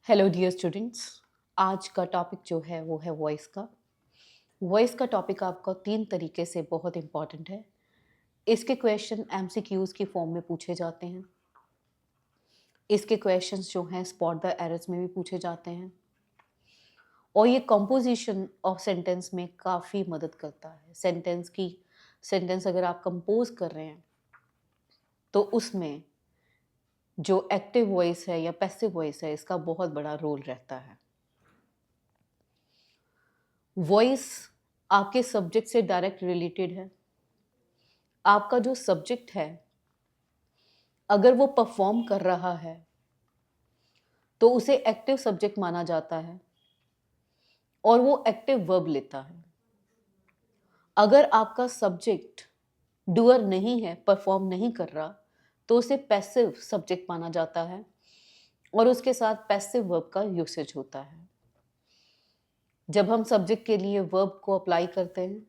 Hello dear students. आज का topic जो है वो है वॉइस का टॉपिक आपका 3 तरीके से बहुत इम्पॉर्टेंट है। इसके क्वेश्चन एमसीक्यूज की फॉर्म में पूछे जाते हैं। इसके क्वेश्चंस जो हैं स्पॉट द एरर्स में भी पूछे जाते हैं और ये कंपोजिशन ऑफ सेंटेंस में काफ़ी मदद करता है। सेंटेंस अगर आप कंपोज कर रहे हैं तो उसमें जो एक्टिव वॉइस है या पैसिव वॉइस है इसका बहुत बड़ा रोल रहता है। वॉइस आपके सब्जेक्ट से डायरेक्ट रिलेटेड है। आपका जो सब्जेक्ट है अगर वो परफॉर्म कर रहा है तो उसे एक्टिव सब्जेक्ट माना जाता है और वो एक्टिव वर्ब लेता है। अगर आपका सब्जेक्ट डूअर नहीं है, परफॉर्म नहीं कर रहा, तो उसे पैसिव सब्जेक्ट माना जाता है और उसके साथ पैसिव वर्ब का यूसेज होता है। जब हम सब्जेक्ट के लिए वर्ब को अप्लाई करते हैं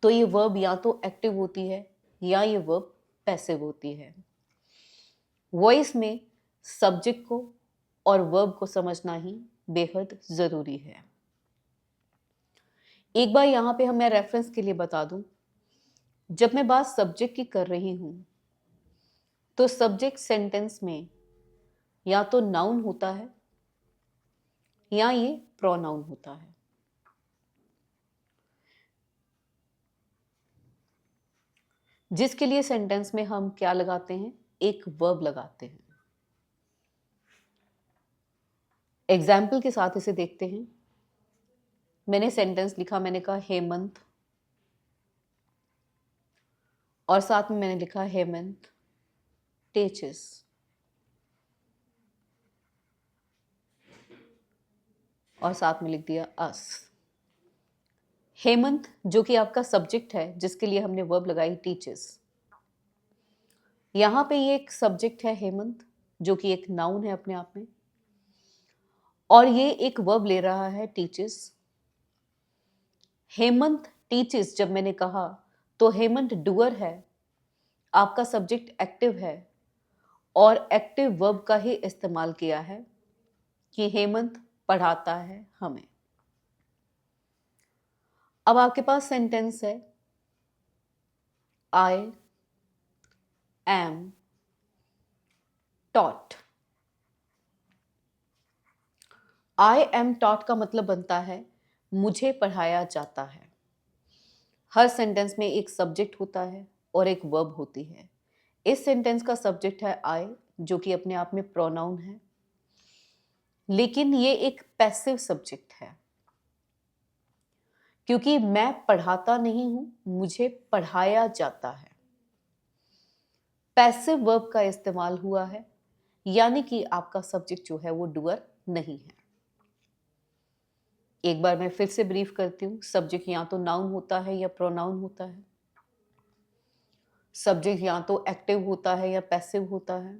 तो ये वर्ब या तो एक्टिव होती है या ये वर्ब पैसिव होती है। वॉइस में सब्जेक्ट को और वर्ब को समझना ही बेहद ज़रूरी है। एक बार यहाँ पे मैं रेफरेंस के लिए बता दूं, जब मैं बात सब्जेक्ट की कर रही हूँ तो सब्जेक्ट सेंटेंस में या तो नाउन होता है या ये प्रोनाउन होता है। जिसके लिए सेंटेंस में हम क्या लगाते हैं, एक वर्ब लगाते हैं। एग्जाम्पल के साथ इसे देखते हैं। मैंने सेंटेंस लिखा, मैंने कहा हेमंत और साथ में मैंने लिखा हेमंत टीचेस। और साथ में लिख दिया अस। हेमंत जो कि आपका सब्जेक्ट है जिसके लिए हमने वर्ब लगाई टीचेस। यहां पे ये एक सब्जेक्ट है हेमंत जो कि एक नाउन है अपने आप में और ये एक वर्ब ले रहा है टीचेस। हेमंत टीचेस जब मैंने कहा तो हेमंत डूअर है, आपका सब्जेक्ट एक्टिव है और एक्टिव वर्ब का ही इस्तेमाल किया है कि हेमंत पढ़ाता है हमें। अब आपके पास सेंटेंस है I M taught. I am taught का मतलब बनता है मुझे पढ़ाया जाता है। हर सेंटेंस में एक सब्जेक्ट होता है और एक वर्ब होती है। इस सेंटेंस का सब्जेक्ट है आई जो कि अपने आप में प्रोनाउन है, लेकिन ये एक पैसिव सब्जेक्ट है क्योंकि मैं पढ़ाता नहीं हूं, मुझे पढ़ाया जाता है। पैसिव वर्ब का इस्तेमाल हुआ है यानी कि आपका सब्जेक्ट जो है वो डूअर नहीं है। एक बार मैं फिर से ब्रीफ करती हूँ। सब्जेक्ट या तो नाउन होता है या प्रोनाउन होता है। सब्जेक्ट या तो एक्टिव होता है या पैसिव होता है।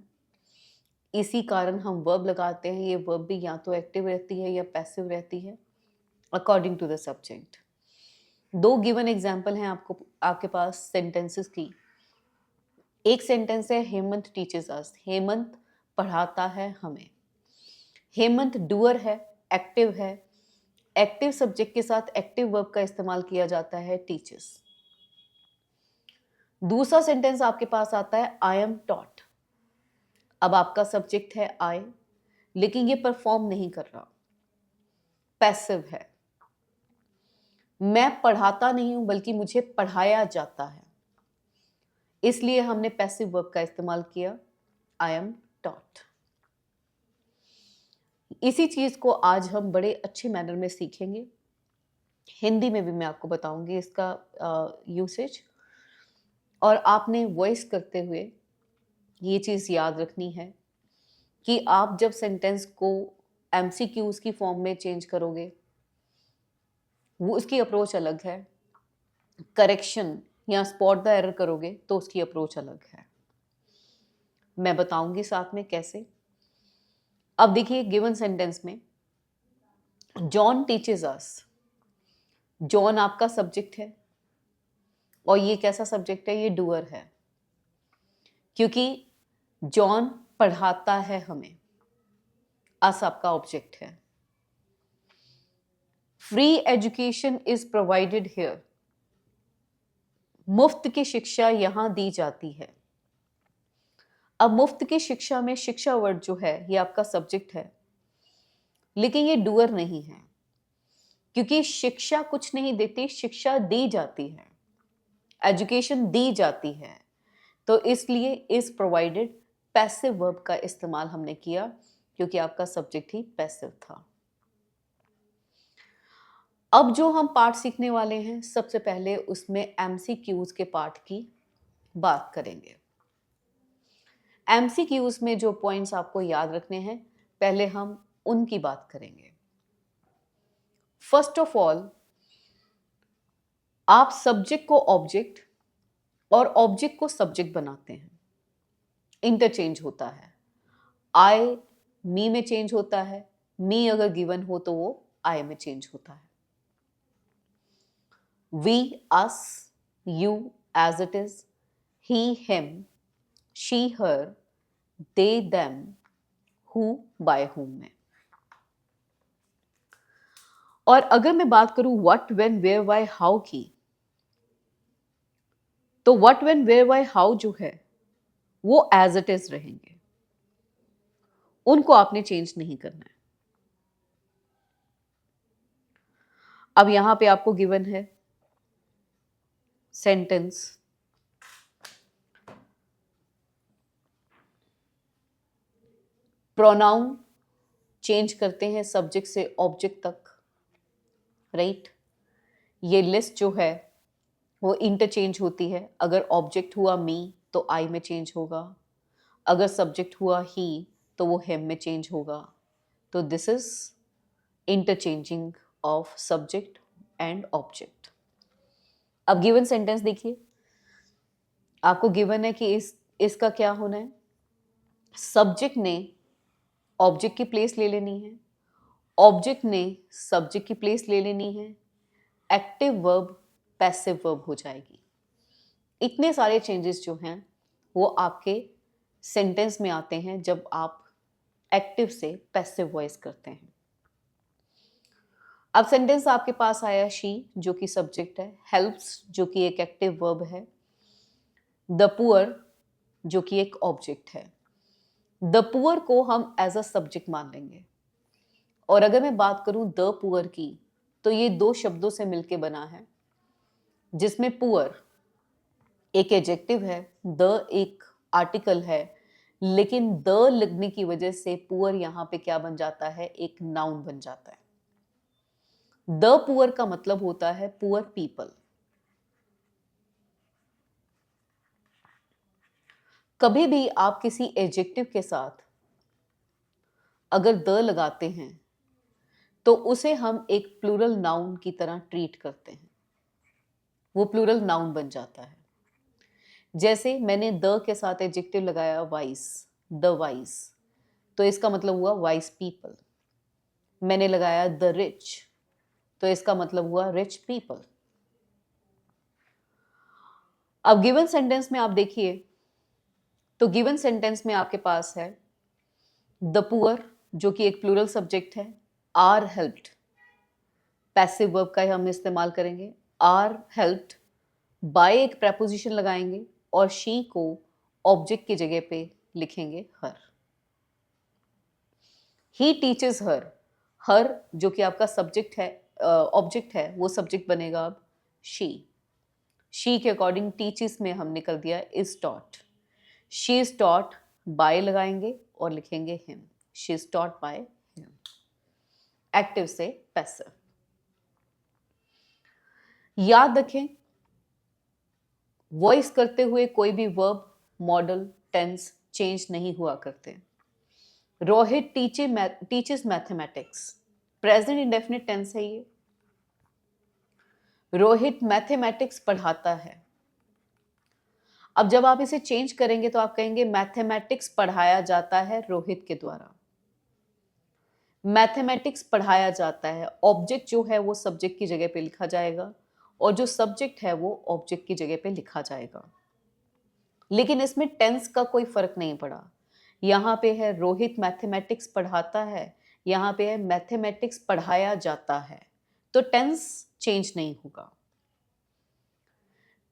इसी कारण हम वर्ब लगाते हैं। ये वर्ब भी या तो एक्टिव रहती है या पैसिव रहती है according to the subject. 2 given example हैं आपके पास सेंटेंसेस की। एक सेंटेंस है हेमंत टीचेस अस, हेमंत पढ़ाता है हमें। हेमंत डूअर है, एक्टिव है। एक्टिव सब्जेक्ट के साथ एक्टिव वर्ब का इस्तेमाल किया जाता है टीचर्स। दूसरा सेंटेंस आपके पास आता है आई एम टॉट। अब आपका सब्जेक्ट है आई, लेकिन ये परफॉर्म नहीं कर रहा, पैसिव है। मैं पढ़ाता नहीं हूं बल्कि मुझे पढ़ाया जाता है, इसलिए हमने पैसिव वर्ब का इस्तेमाल किया आई एम टॉट। इसी चीज को आज हम बड़े अच्छे मैनर में सीखेंगे। हिंदी में भी मैं आपको बताऊंगी इसका यूसेज। और आपने वॉइस करते हुए ये चीज़ याद रखनी है कि आप जब सेंटेंस को एमसीक्यूज की फॉर्म में चेंज करोगे वो उसकी अप्रोच अलग है। करेक्शन या स्पॉट द एरर करोगे तो उसकी अप्रोच अलग है। मैं बताऊंगी साथ में कैसे। अब देखिए गिवन सेंटेंस में जॉन टीचेस अस। जॉन आपका सब्जेक्ट है और ये कैसा सब्जेक्ट है, ये डूअर है क्योंकि जॉन पढ़ाता है हमें। अस आपका ऑब्जेक्ट है। Free education is provided here, मुफ्त की शिक्षा यहां दी जाती है। अब मुफ्त की शिक्षा में शिक्षा वर्ड जो है ये आपका सब्जेक्ट है, लेकिन ये डूअर नहीं है, क्योंकि शिक्षा कुछ नहीं देती, शिक्षा दी जाती है, एजुकेशन दी जाती है। तो इसलिए इज प्रोवाइडेड पैसिव वर्ब का इस्तेमाल हमने किया, क्योंकि आपका सब्जेक्ट ही पैसिव था। अब जो हम पार्ट सीखने वाले हैं, सबसे पहले उसमें एमसीक्यूज के पार्ट की बात करेंगे। एमसीक्यूज में जो पॉइंट्स आपको याद रखने हैं, पहले हम उनकी बात करेंगे। फर्स्ट ऑफ ऑल, आप सब्जेक्ट को ऑब्जेक्ट और ऑब्जेक्ट को सब्जेक्ट बनाते हैं, इंटरचेंज होता है। आई मी में चेंज होता है, मी अगर गिवन हो तो वो आई में चेंज होता है। We us, you as it is, he him, she her, they them, who by whom में। और अगर मैं बात करूं what when where why how की, तो what when where why how जो है वो एज इट इज रहेंगे, उनको आपने चेंज नहीं करना है। अब यहां पे आपको गिवन है सेंटेंस, प्रोनाउन चेंज करते हैं सब्जेक्ट से ऑब्जेक्ट तक, राइट? ये लिस्ट जो है वो इंटरचेंज होती है। अगर ऑब्जेक्ट हुआ मी तो आई में चेंज होगा, अगर सब्जेक्ट हुआ ही तो वो हिम में चेंज होगा। तो this is interchanging of subject and object. अब गिवन सेंटेंस देखिए, आपको गिवन है कि इसका क्या होना है, सब्जेक्ट ने ऑब्जेक्ट की प्लेस ले लेनी है, ऑब्जेक्ट ने सब्जेक्ट की प्लेस ले लेनी है, एक्टिव वर्ब पैसिव वर्ब हो जाएगी। इतने सारे चेंजेस जो हैं वो आपके सेंटेंस में आते हैं जब आप एक्टिव से पैसिव वॉइस करते हैं। अब सेंटेंस आपके पास आया शी जो कि सब्जेक्ट है, हेल्प्स जो कि एक एक्टिव वर्ब है, द पुअर जो कि एक ऑब्जेक्ट है। द पुअर को हम एज अ सब्जेक्ट मान लेंगे। और अगर मैं बात करूं द पुअर की, तो ये दो शब्दों से मिलके बना है, जिसमें पुअर एक एडजेक्टिव है, द एक आर्टिकल है, लेकिन द लगने की वजह से पुअर यहां पे क्या बन जाता है, एक नाउन बन जाता है। द पुअर का मतलब होता है पुअर पीपल। कभी भी आप किसी एडजेक्टिव के साथ अगर द लगाते हैं तो उसे हम एक प्लूरल नाउन की तरह ट्रीट करते हैं, वो प्लूरल नाउन बन जाता है। जैसे मैंने द के साथ एडजेक्टिव लगाया वाइस, द वाइस, तो इसका मतलब हुआ वाइस पीपल। मैंने लगाया द रिच, तो इसका मतलब हुआ रिच पीपल। अब गिवन सेंटेंस में आप देखिए, तो गिवन सेंटेंस में आपके पास है द पुअर जो कि एक प्लूरल सब्जेक्ट है, आर हेल्प्ड पैसिव वर्ब का ही हम इस्तेमाल करेंगे, आर हेल्प्ड बाय एक प्रेपोजिशन लगाएंगे और शी को ऑब्जेक्ट की जगह पे लिखेंगे हर। ही टीचेस हर, हर जो कि आपका सब्जेक्ट है, ऑब्जेक्ट है, वो सब्जेक्ट बनेगा अब शी के अकॉर्डिंग टीचेस में हमने कर दिया is taught. She is taught bye लगाएंगे और लिखेंगे him, she is taught by him. Active से पैसिव। याद रखें, वॉइस करते हुए कोई भी वर्ब, मॉडल, टेंस चेंज नहीं हुआ करते। Rohit teaches mathematics, present indefinite tense है ये। रोहित मैथमेटिक्स पढ़ाता है। अब जब आप इसे चेंज करेंगे तो आप कहेंगे मैथमेटिक्स पढ़ाया जाता है रोहित के द्वारा। मैथमेटिक्स पढ़ाया जाता है, ऑब्जेक्ट जो है वो सब्जेक्ट की जगह पे लिखा जाएगा और जो सब्जेक्ट है वो ऑब्जेक्ट की जगह पे लिखा जाएगा। लेकिन इसमें टेंस का कोई फर्क नहीं पड़ा। यहाँ पे है रोहित मैथमेटिक्स पढ़ाता है, यहाँ पे है मैथमेटिक्स पढ़ाया जाता है, तो टेंस चेंज नहीं होगा।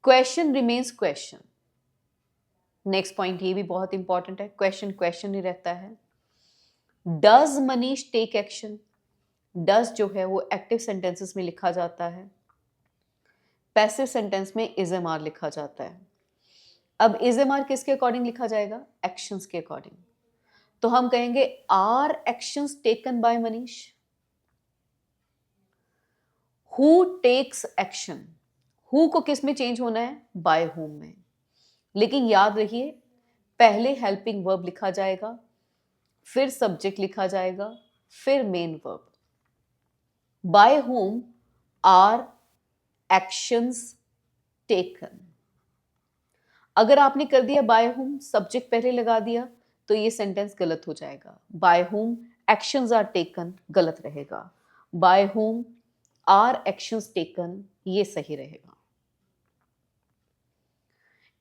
Question remains question. Next point ये भी बहुत इंपॉर्टेंट है, क्वेश्चन क्वेश्चन ही रहता है। Does Manish take action, does जो है वो एक्टिव सेंटेंसेस में लिखा जाता है, पैसिव सेंटेंस में इज एम आर लिखा जाता है। अब इज एम आर किसके अकॉर्डिंग लिखा जाएगा? एक्शंस के अकॉर्डिंग। तो हम कहेंगे are actions taken by Manish. Who takes action, who को किस में चेंज होना है? बाय हुम में। लेकिन याद रखिए पहले हेल्पिंग वर्ब लिखा जाएगा, फिर सब्जेक्ट लिखा जाएगा, फिर main verb. By whom are actions taken. अगर आपने कर दिया बाय हुम सब्जेक्ट पहले लगा दिया तो ये सेंटेंस गलत हो जाएगा। By whom actions are taken गलत रहेगा, bye whom are actions taken ये सही रहेगा।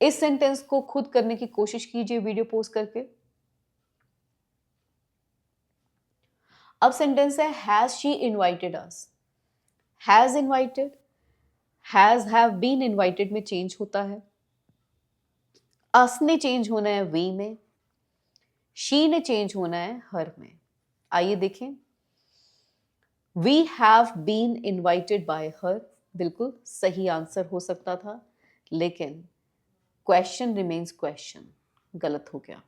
इस सेंटेंस को खुद करने की कोशिश कीजिए वीडियो पोस्ट करके। अब सेंटेंस है has she invited us. Has invited, has have been invited में चेंज होता है, अस ने चेंज होना है वी में, शी ने चेंज होना है हर में। आइए देखें, we have been invited by her बिल्कुल सही आंसर हो सकता था, लेकिन क्वेश्चन रिमेन्स क्वेश्चन गलत हो गया।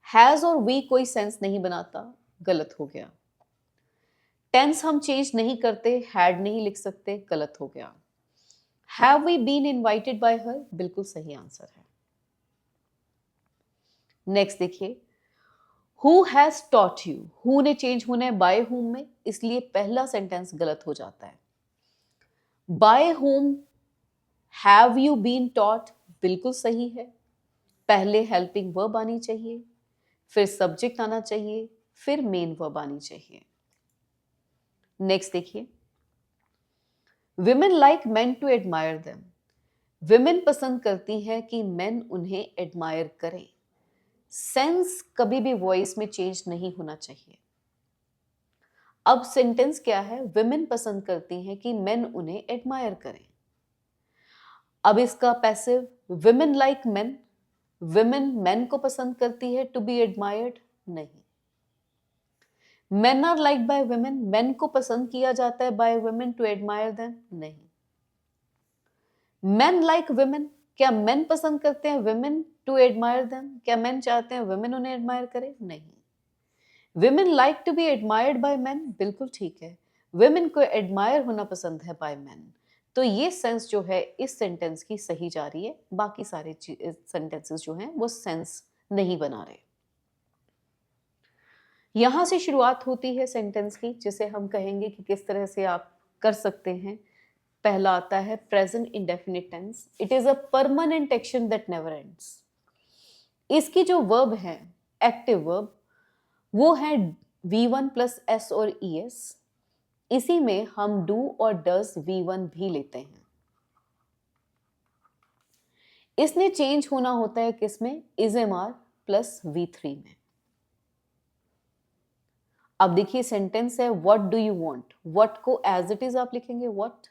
हैज और वी कोई सेंस नहीं बनाता, गलत हो गया। टेंस हम चेंज नहीं करते, हैड नहीं लिख सकते, गलत हो गया। Have we been invited by her बिल्कुल सही आंसर है। नेक्स्ट देखिए, who has taught you, who ने चेंज होना है बाय हुम में, इसलिए पहला सेंटेंस गलत हो जाता है। By whom have you been taught बिल्कुल सही है, पहले हेल्पिंग वर्ब आनी चाहिए, फिर सब्जेक्ट आना चाहिए, फिर मेन वर्ब आनी चाहिए। नेक्स्ट देखिए, women like men to admire them, women पसंद करती हैं कि मेन उन्हें एडमायर करें। सेंस कभी भी वॉइस में चेंज नहीं होना चाहिए। अब सेंटेंस क्या है? विमेन पसंद करती हैं कि मेन उन्हें एडमायर करें। अब इसका passive women like men, women men को पसंद करती है टू बी एडमायर्ड नहीं। Men are like by women, men को पसंद किया जाता है by women to admire them नहीं। मेन लाइक विमेन, क्या मेन पसंद करते हैं विमेन टू एडमायर देम? क्या मेन चाहते हैं विमेन उन्हें एडमायर करे? नहीं। Women like to be admired by men बिल्कुल ठीक है, विमेन को एडमायर होना पसंद है बाय मेन। तो ये सेंस जो है इस सेंटेंस की सही जा रही है, बाकी सारे सेंटेंसेस जो हैं वो सेंस नहीं बना रहे। यहां से शुरुआत होती है सेंटेंस की, जिसे हम कहेंगे कि किस तरह से आप कर सकते हैं। पहला आता है present indefinite tense. It is a permanent action that never ends. इसकी जो वर्ब है एक्टिव वर्ब वो है V1 प्लस S और ES। इसी में हम डू और डज V1 भी लेते हैं। इसने चेंज होना होता है किसमें? Is am are plus V3 में। अब देखिए सेंटेंस है what do you want, what को एज इट इज आप लिखेंगे व्हाट।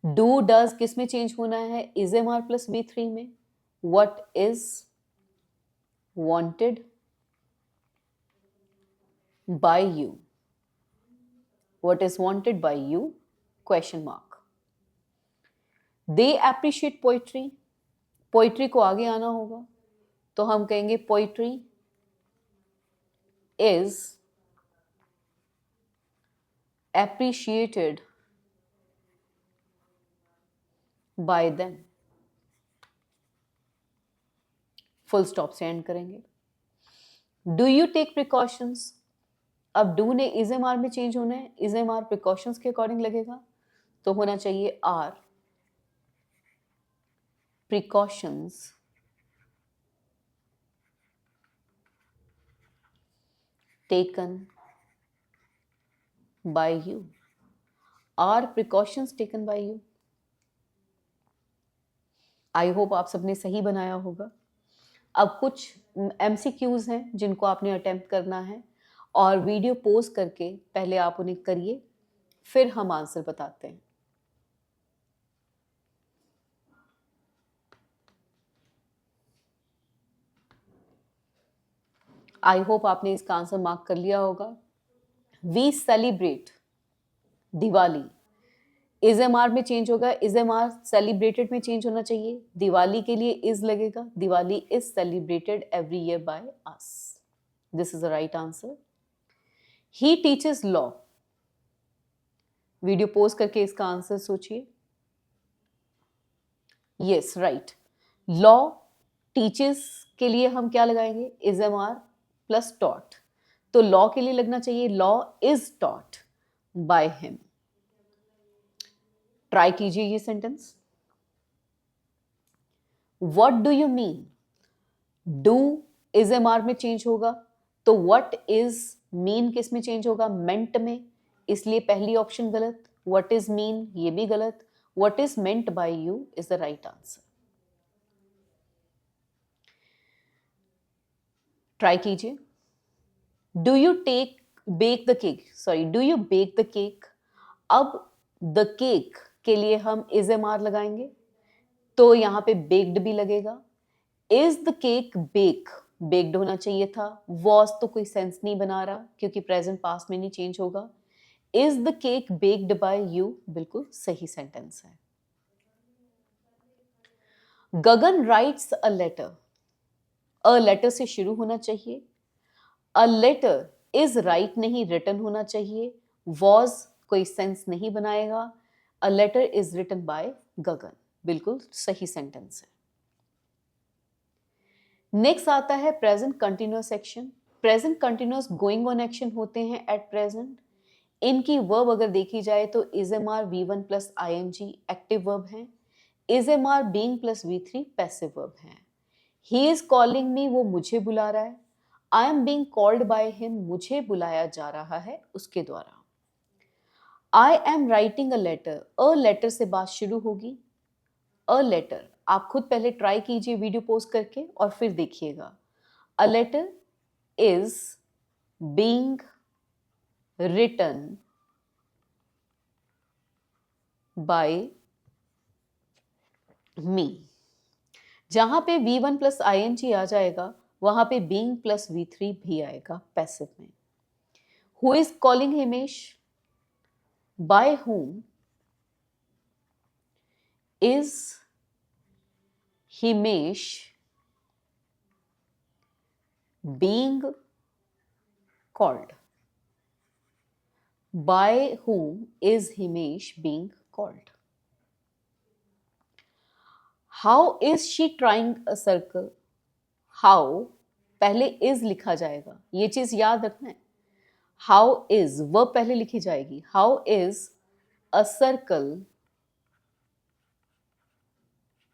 डू डज किस में चेंज होना है? Is am are plus V3 में। What is wanted by you, what is wanted by you, question mark. They appreciate poetry, poetry को आगे आना होगा, तो हम कहेंगे poetry is appreciated by them, full stop से एंड करेंगे। Do you take precautions, अब डू ने इज एम आर में चेंज होना है, इज एम आर प्रिकॉशंस के अकॉर्डिंग लगेगा, तो होना चाहिए are precautions taken by you, are precautions taken by you. I hope आप सबने सही बनाया होगा। अब कुछ MCQs हैं जिनको आपने अटेम्प्ट करना है, और वीडियो पॉज करके पहले आप उन्हें करिए, फिर हम आंसर बताते हैं। आई होप आपने इसका आंसर मार्क कर लिया होगा। We celebrate Diwali, is am are में चेंज होगा, इज एम आर सेलिब्रेटेड में चेंज होना चाहिए। दिवाली के लिए इज लगेगा, Diwali is celebrated every year by us, this is the right answer. He teaches law, video pause करके इसका आंसर सोचिए। यस राइट, लॉ टीचेस के लिए हम क्या लगाएंगे, is am are plus taught, तो लॉ के लिए लगना चाहिए law is taught by him. Try कीजिए ये sentence. What do you mean, do is am are में चेंज होगा, तो व्हाट इज मीन किस में चेंज होगा, मेंट में, इसलिए पहली ऑप्शन गलत। व्हाट इज मीन ये भी गलत। What is meant by you is the right answer. Try कीजिए। Do you take bake the cake, sorry do you bake the cake, अब द केक के लिए हम इज एम आर लगाएंगे, तो यहां पे बेक्ड भी लगेगा। Is the cake bake, baked होना चाहिए था। वॉज तो कोई सेंस नहीं बना रहा क्योंकि प्रेजेंट पास्ट में नहीं चेंज होगा। Is the cake baked by you बिल्कुल सही सेंटेंस है। Gagan writes a letter, a letter से शुरू होना चाहिए। अ लेटर इज राइट नहीं रिटन होना चाहिए। वॉज कोई सेंस नहीं बनाएगा। A letter is written by Gagan, बिल्कुल सही सेंटेंस है। नेक्स्ट आता है present continuous action. Present continuous going on action होते हैं एट प्रेजेंट। इनकी वर्ब अगर देखी जाए तो is am are V1 plus ING active verb है। Is am are being plus V3 passive verb है। ही इज कॉलिंग मी, वो मुझे बुला रहा है। I am being called by him, मुझे बुलाया जा रहा है उसके द्वारा। I am writing a letter, a letter से बात शुरू होगी। अ लेटर आप खुद पहले ट्राई कीजिए वीडियो पोस्ट करके और फिर देखिएगा। A letter is being written by me. जहां पे V1 प्लस ING आ जाएगा वहां पे बीइंग प्लस V3 भी आएगा पैसिव में। Who is calling Himesh, by whom is Himesh being called, by whom is Himesh being called? How is she trying a circle? How पहले is लिखा जाएगा, ये चीज याद रखना है। How is वर्ब पहले लिखी जाएगी। How is a circle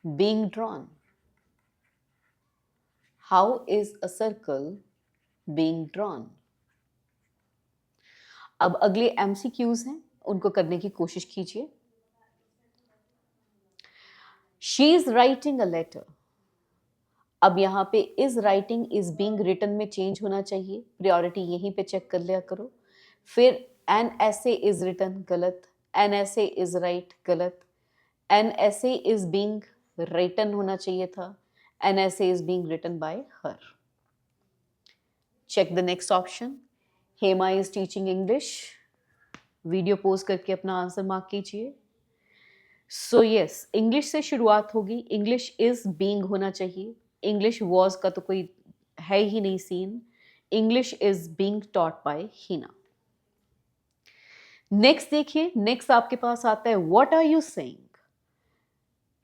being drawn? How is a circle being drawn? अब अगले MCQs हैं, उनको करने की कोशिश कीजिए। She is writing a letter, अब यहाँ पे is writing is being written में चेंज होना चाहिए, प्रायोरिटी यहीं पे चेक कर लिया करो। फिर एन ऐसे इज रिटन गलत, एन ऐसे इज राइट गलत, an essay is being written होना चाहिए था, an essay is being written by her. Check the next option, Hema is teaching English, video post करके अपना आंसर मार्क कीजिए। So yes, English से शुरुआत होगी, इंग्लिश इज बीइंग होना चाहिए। इंग्लिश वॉज का तो कोई है ही नहीं scene. English is being taught by Heena. Next देखिए, नेक्स्ट आपके पास आता है what are you saying.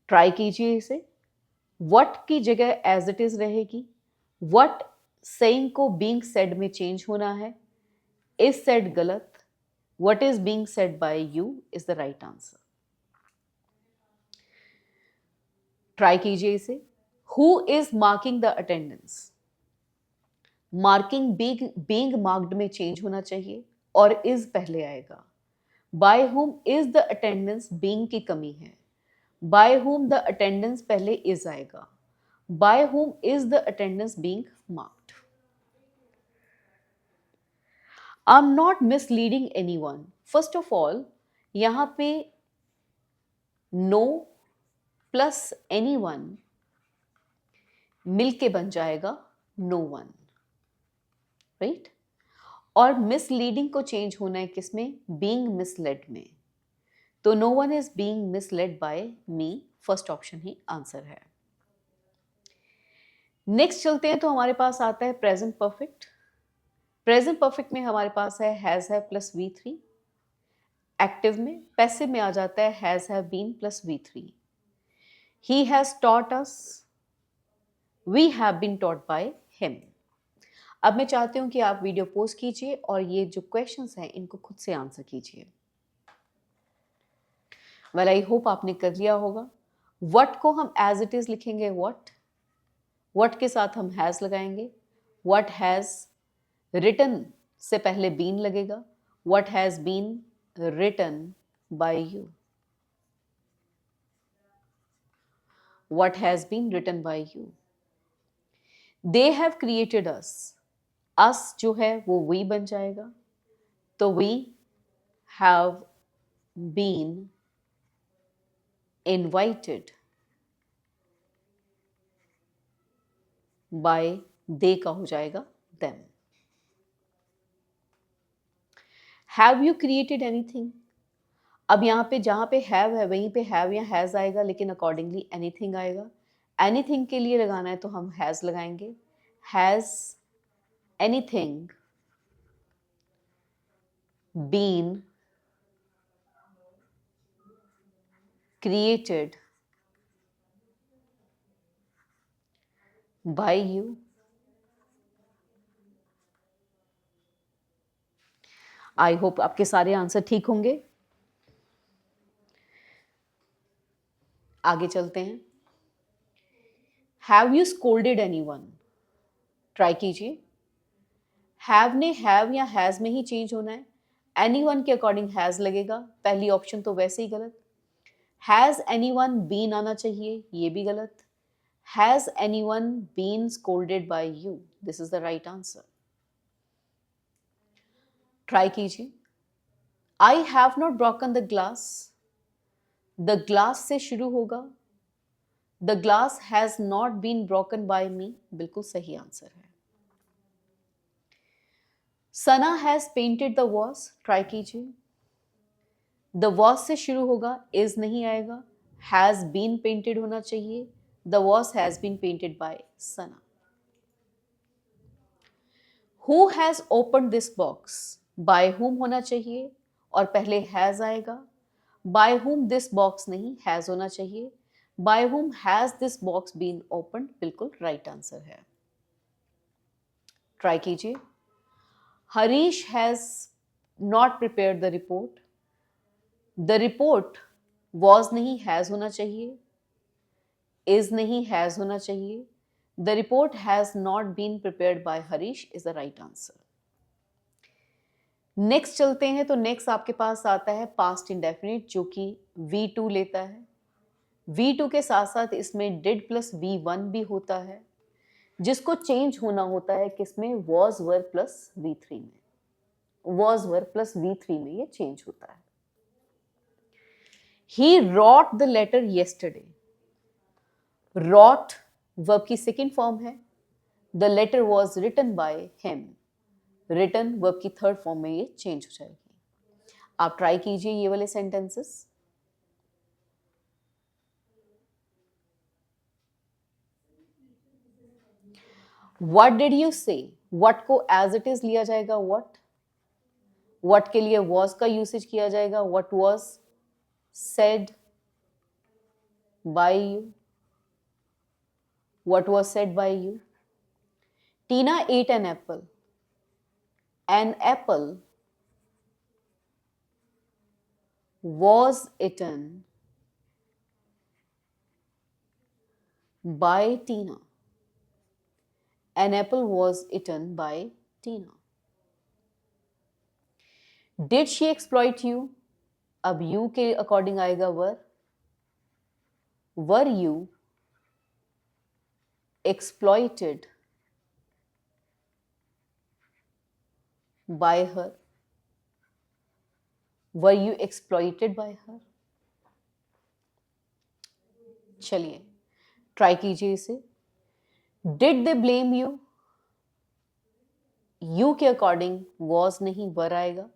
Try कीजिए इसे। व्हाट की जगह एज इट इज रहेगी। व्हाट सेइंग को बीइंग सेड में चेंज होना है। इज सेड गलत। What is being said by you is the right answer. Try कीजिए इसे। Who is marking the attendance, marking being marked में चेंज होना चाहिए और इज पहले आएगा। By whom is the attendance being की कमी है, बाय हुम द अटेंडेंस पहले इज आएगा। By whom is the attendance being marked? I'm not misleading anyone. First of all, यहाँ पे no plus anyone मिलके बन जाएगा no one, राइट? और मिसलीडिंग को चेंज होना है किसमें? बीइंग मिसलेड में. तो no one is being misled by me, first option ही आंसर है. नेक्स्ट चलते हैं तो हमारे पास आता है प्रेजेंट परफेक्ट. प्रेजेंट परफेक्ट में हमारे पास है has have plus V3. Active में, पैसिव में आ जाता है has have been plus V3. He has taught us, we have been taught by him. अब मैं चाहती हूं कि आप वीडियो पॉज कीजिए और ये जो क्वेश्चंस हैं इनको खुद से आंसर कीजिए. वेल आई होप आपने कर लिया होगा. व्हाट को हम एज इट इज लिखेंगे व्हाट. व्हाट के साथ हम हैज लगाएंगे. व्हाट हैज रिटन से पहले बीन लगेगा. What has been written by you. What has been written by you. They have created us. Us जो है वो वी बन जाएगा. तो we have been invited by they का हो जाएगा them. Have you created anything. अब यहाँ पे जहाँ पे हैव है वहीं पे हैव या हैज आएगा, लेकिन अकॉर्डिंगली एनीथिंग आएगा. एनीथिंग के लिए लगाना है तो हम हैज लगाएंगे. Has anything been created by you. I hope आपके सारे आंसर ठीक होंगे. आगे चलते हैं. Have you scolded anyone. Try कीजिए. हैव ने हैव या हैज में ही चेंज होना है. एनीवन के अकॉर्डिंग हैज लगेगा. पहली ऑप्शन तो वैसे ही गलत. हैज एनीवन बीन आना चाहिए, ये भी गलत. Has anyone been scolded by you, this is the right answer. Try कीजिए. I have not broken the glass. The glass से शुरू होगा. The glass has not been broken by me, बिल्कुल सही आंसर है. Sana has painted the vase. Try कीजिए. The vase से शुरू होगा, इज नहीं आएगा. हैज बीन पेंटेड होना चाहिए. The vase has been painted by Sana. Who has open this box. By whom होना चाहिए और पहले हैज आएगा. बाय हुम दिस बॉक्स नहीं, हैज होना चाहिए. By whom has this box been open, बिल्कुल राइट आंसर है. ट्राई कीजिए. Harish has not prepared the report. The report was नहीं, हैज होना चाहिए. इज नहीं, हैज होना चाहिए. The report has not been prepared by Harish is the right answer. Next चलते हैं तो नेक्स्ट आपके पास आता है पास्ट इंडेफिनिट, जो कि V2 लेता है. V2 के साथ साथ इसमें डिड प्लस V1 भी होता है, जिसको चेंज होना होता है किसमें? वॉज वर प्लस V3 में. वॉज वर प्लस V3 में ये चेंज होता है. He wrote the letter yesterday. wrote verb की सेकेंड फॉर्म है. The letter was written by him. written verb की थर्ड फॉर्म में ये चेंज हो जाएगी. आप ट्राई कीजिए ये वाले sentences. What did you say? What को as it is लिया जाएगा what. What के लिए was का यूसेज किया जाएगा. What was said by you. What was said by you. Tina ate an apple. An apple was eaten by Tina. An apple was eaten by Tina. Did she exploit you? अब you के according आएगा were. Were you exploited by her? Were you exploited by her? चलिए try कीजिए इसे. Did they blame you? You के according was नहीं वर आएगा.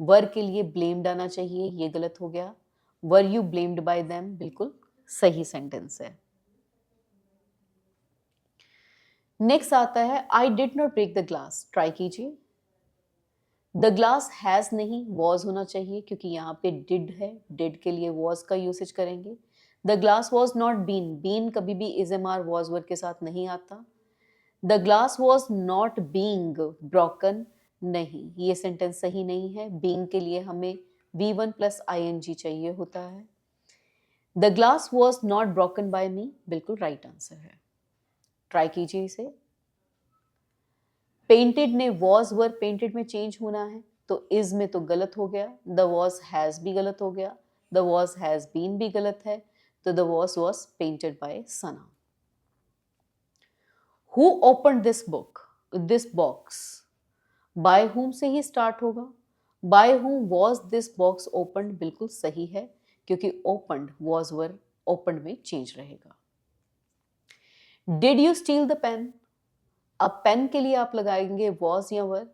वर के लिए blamed आना चाहिए, ये गलत हो गया. Were you blamed by them? बिल्कुल सही सेंटेंस है. नेक्स्ट आता है I did not break the glass. Try कीजिए. द ग्लास हैज नहीं, वॉज होना चाहिए क्योंकि यहाँ पे डिड है. डिड के लिए वॉज का यूसेज करेंगे. The glass was not been. Been कभी भी is am are was word के साथ नहीं आता. The glass was not being broken. नहीं, ये सेंटेंस सही नहीं है. बींग के लिए हमें V1 प्लस ING चाहिए होता है. The glass was not broken by me, बिल्कुल राइट आंसर है. ट्राई कीजिए इसे. पेंटेड ने वॉज वर पेंटेड में चेंज होना है तो इज में तो गलत हो गया. द वॉज हैज भी गलत हो गया. द वॉज हैज बीन भी गलत है. तो the vase painted by Sana. Who open this book, this box. By whom से ही स्टार्ट होगा. By whom was this box open, बिल्कुल सही है क्योंकि ओपन्ड वॉज वर ओपन में चेंज रहेगा. Did you steal the pen. अब पेन के लिए आप लगाएंगे वॉज या वर,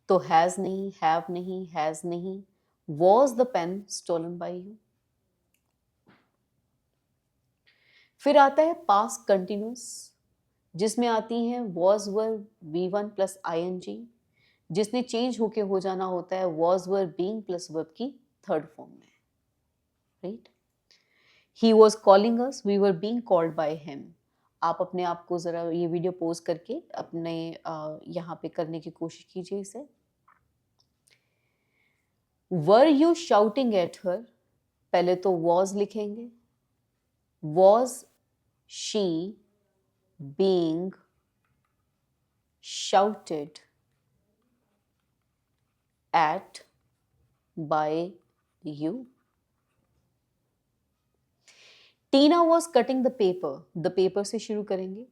तो हैज नहीं, हैव नहीं, हैज नहीं. Was the pen stolen by you. फिर आता है पास्ट कंटिन्यूस जिसमें आती हैं was were V1 plus ING, जिसने चेंज होके हो जाना होता है was were being plus verb की थर्ड फॉर्म में. Right. He was calling us, we were being called by him. आप अपने आप को ज़रा ये वीडियो पोज करके अपने यहाँ पे करने की कोशिश कीजिए इसे. Were you shouting at her. पहले तो वॉज लिखेंगे. Was she being shouted at by you. Tina was cutting the paper. The paper से शुरू करेंगे.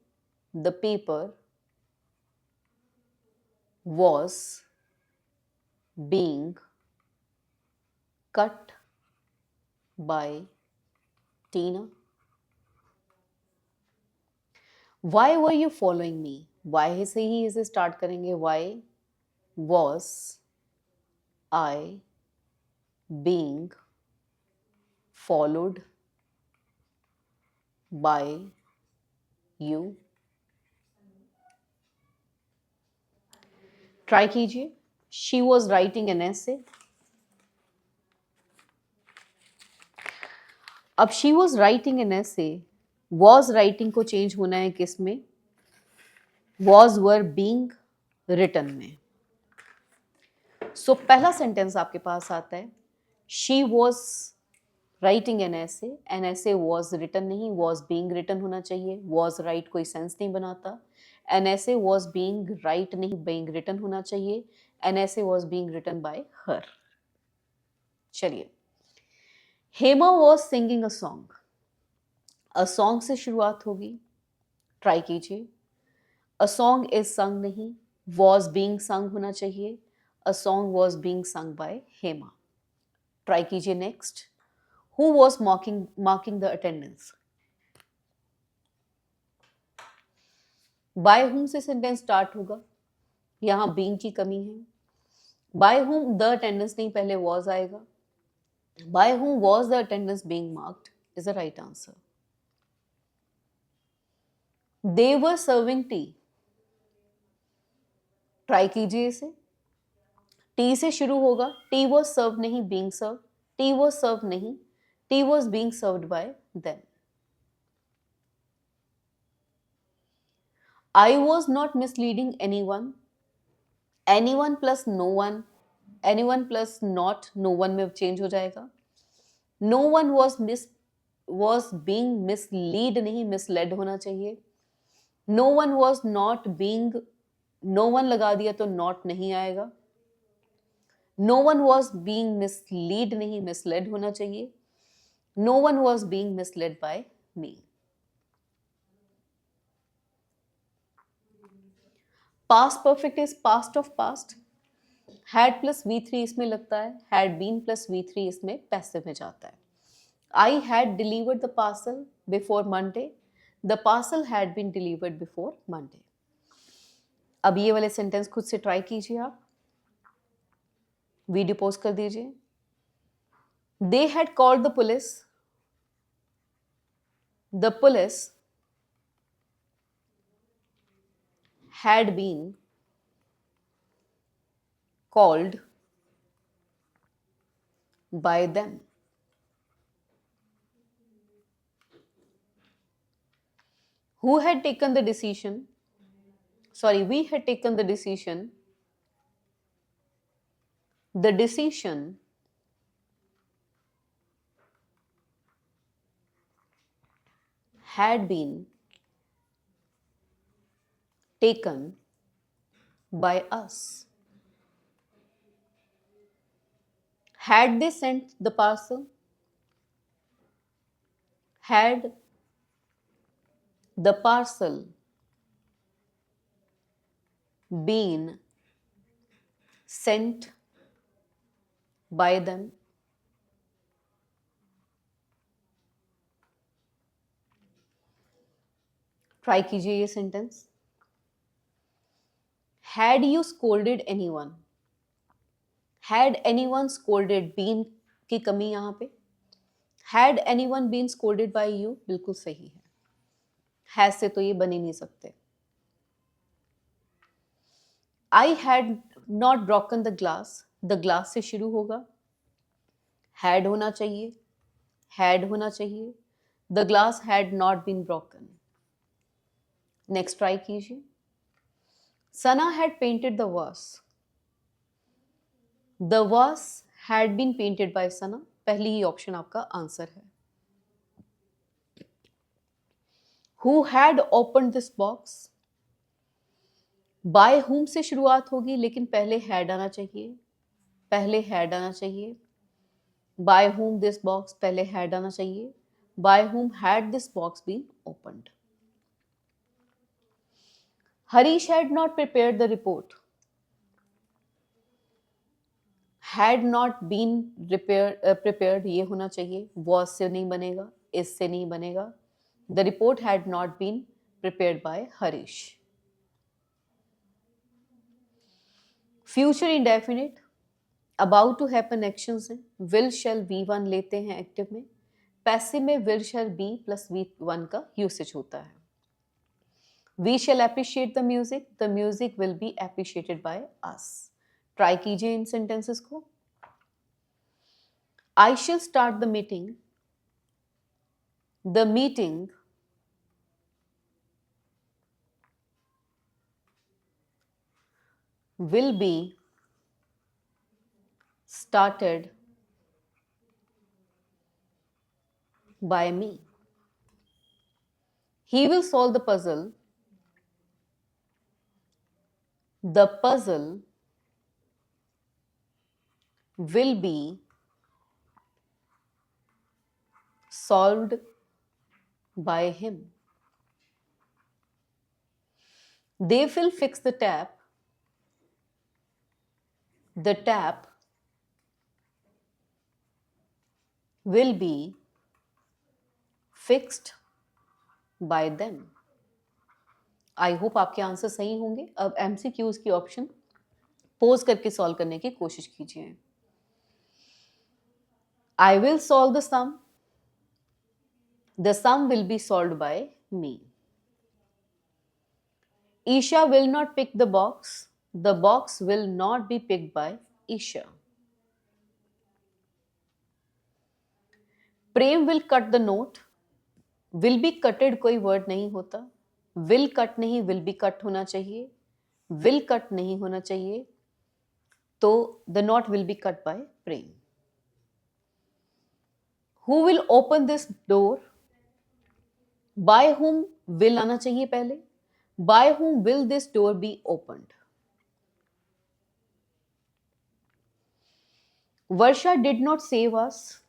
The paper was being cut by Tina. Why were you following me. Why से ही इसे start करेंगे. Why was I being followed by you. Try कीजिए. She was writing an essay. अब she was writing an essay, was writing को change होना है किस में? was were being written में. सो पहला सेंटेंस आपके पास आता है she was writing an essay was written नहीं, वॉज बीइंग रिटन होना चाहिए. वॉज राइट कोई सेंस नहीं बनाता. An essay was being write नहीं, बीइंग रिटन होना चाहिए. An essay was being written by her. चलिए. Hema was singing a song. A song से शुरुआत होगी. ट्राई कीजिए. अ सॉन्ग इज संग नहीं, वॉज बीइंग संग होना चाहिए. A song was being sung by Hema. Try कीजिए. Next. Who was marking the attendance? By whom से सेंटेंस स्टार्ट होगा. यहाँ being की कमी है. By whom the attendance नहीं, पहले was आएगा. By whom was the attendance being marked is the right answer. They were serving tea. Try कीजिए इसे. टी से शुरू होगा. टी was served नहीं, being served. T was served नहीं, tea was being served by them. I was not misleading anyone. Anyone plus no one. Anyone plus not no one में change हो जाएगा. No one was being mislead नहीं, misled होना चाहिए. No one was not being, no one लगा दिया तो not नहीं आएगा. No one was being mislead नहीं, misled होना चाहिए. No one was being misled by me. Past perfect is past of past, had plus V3 इसमें लगता है, हैड बीन प्लस V3 इसमें पैसिव में जाता है. I had delivered the parcel before Monday. The parcel had been delivered before Monday. अब ये वाले सेंटेंस खुद से ट्राई कीजिए आप. वीडियो पॉज कर दीजिए. They had called the police. The police had been called by them. Who had taken the decision? Sorry, we had taken the decision. The decision had been taken by us. Had they sent the parcel? Had the parcel been sent by them? Try कीजिए ये sentence. Had you scolded anyone? Had anyone scolded? been की कमी यहां पे. Had anyone been scolded by you? बिल्कुल सही है. Has से तो ये बन ही नहीं सकते. I had not broken the glass. The glass से शुरू होगा. Had होना चाहिए. Had होना चाहिए. The glass had not been broken. Next try कीजिए. Sana had painted the vase. The vase had been painted by Sana. पहली ही ऑप्शन आपका आंसर है. Who had opened this box? By whom से शुरुआत होगी लेकिन पहले had आना चाहिए. पहले had आना चाहिए. By whom this box पहले had आना चाहिए. By whom had this box been opened? Harish had not prepared the report. Had not been prepared ये होना चाहिए. Was से नहीं बनेगा. Is से नहीं बनेगा. The report had not been prepared by Harish. Future indefinite. About to happen actions हैं. Will shall V1 लेते हैं एक्टिव में. पैसिव में will shall be plus V1 का यूसेज होता है. We shall appreciate the music. The music will be appreciated by us. Try कीजिए इन sentences को. I shall start the meeting. The meeting will be started by me. He will solve the puzzle. The puzzle will be solved by him. They will fix the tap. The tap will be fixed by them. I hope आपके answer सही होंगे. अब MCQs की option pose करके solve करने की कोशिश कीजिए. I will solve the sum. The sum will be solved by me. Isha will not pick the box. The box will not be picked by Isha. Prem will cut the note. Will be cutted कोई word नहीं होता. Will cut नहीं, will be cut होना चाहिए. Will cut नहीं होना चाहिए. तो the knot will be cut by Prem. Who will open this door? By whom will आना चाहिए पहले. By whom will this door be opened? Varsha did not save us.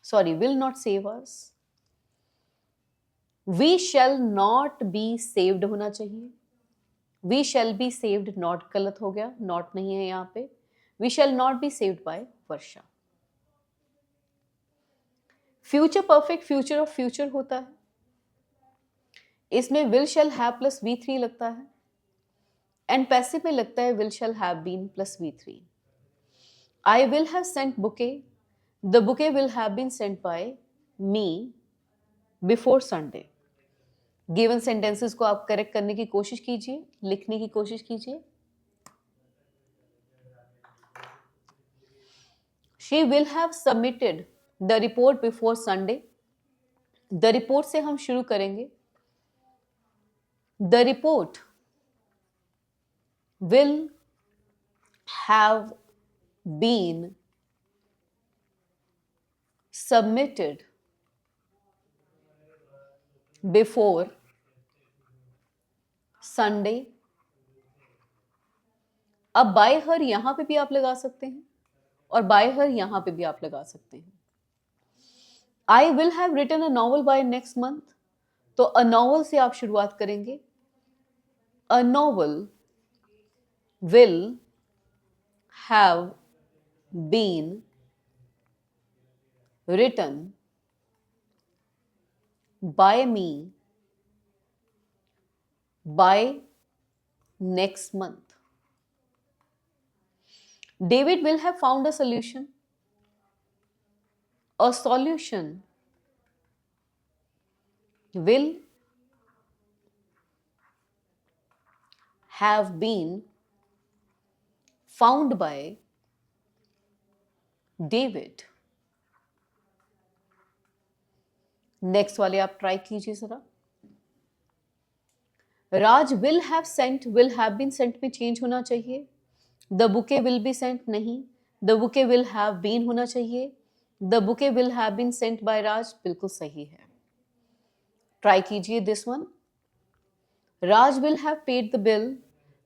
Sorry, will not save us. We shall not be saved होना चाहिए. We shall be saved not गलत हो गया, not नहीं है यहाँ पे. We shall not be saved by Varsha. Future perfect future of future होता है, इसमें will shall have plus V3 लगता है, एंड पैसिव में लगता है will shall have been plus V3. I will have sent bouquet, the bouquet will have been sent by me before Sunday. Given sentences को आप करेक्ट करने की कोशिश कीजिए, लिखने की कोशिश कीजिए. She will have submitted the report before Sunday. The report से हम शुरू करेंगे. The report will have been submitted before Sunday. अब बाय हर यहां पे भी आप लगा सकते हैं और बाय हर यहां पे भी आप लगा सकते हैं. I will have written a novel by next month, तो अ नॉवल से आप शुरुआत करेंगे. A novel will have been written by me by next month. David will have found a solution. A solution will have been found by David. Next वाले आप try कीजिए जरा. Raj will have sent, will have been sent में change होना चाहिए. The bouquet will be sent नहीं, the bouquet will have been होना चाहिए. The bouquet will have been sent by Raj बिल्कुल सही है. ट्राई कीजिए this one. Raj will have paid the bill,